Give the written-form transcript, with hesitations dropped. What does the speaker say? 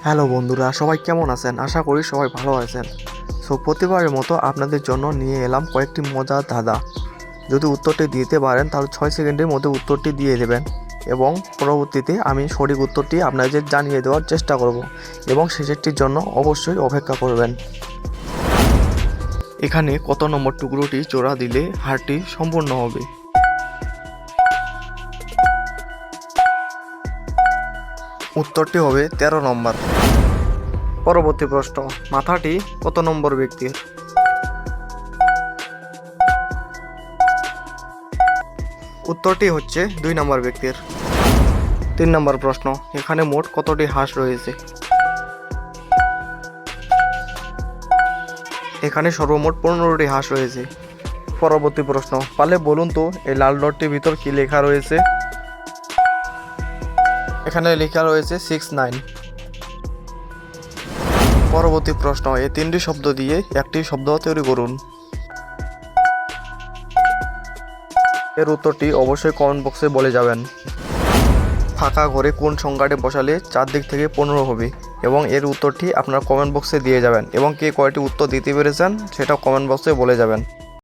Hello বন্ধুরা, সবাই কেমন আছেন? আশা করি সবাই ভালো আছেন। প্রতিবারের মতো আপনাদের জন্য নিয়ে এলাম কয়েকটি মজার ধাঁধা। যদি উত্তরটি দিতে পারেন তাহলে 6 সেকেন্ডের মধ্যে উত্তরটি দিয়ে দেবেন এবং পরবর্তীতে আমি সঠিক উত্তরটি আপনাদের জানিয়ে দেওয়ার চেষ্টা করব এবং শেষেরটির জন্য অবশ্যই অপেক্ষা করবেন। এখানে কত নম্বর টুকরোটি জোড়া দিলে হারটি সম্পূর্ণ হবে? উত্তরটি হবে 13 নম্বর। পরবর্তী প্রশ্ন, মাথাটি কত নম্বর ব্যক্তির? উত্তরটি হচ্ছে 2 নম্বর ব্যক্তির। 3 নম্বর প্রশ্ন, এখানে মোট কতটি হাঁস রয়েছে? এখানে সর্বমোট 15টি হাঁস রয়েছে। পরবর্তী প্রশ্ন, পারলে বলুন তো এই লাল ডটটির ভিতর কি লেখা রয়েছে? এখানে লেখা রয়েছে 69। পরবর্তী প্রশ্ন, এই 3টি শব্দ দিয়ে একটি শব্দ তৈরি করুন। এর উত্তরটি অবশ্যই কমেন্ট বক্সে বলে যাবেন। ফাঁকা ঘরে কোন সংখ্যাটি বসালে 4 দিক থেকে 15 হবে এবং এর উত্তরটি আপনারা কমেন্ট বক্সে দিয়ে যাবেন এবং কে কয়টি উত্তর দিতে পেরেছেন সেটা কমেন্ট বক্সে বলে যাবেন।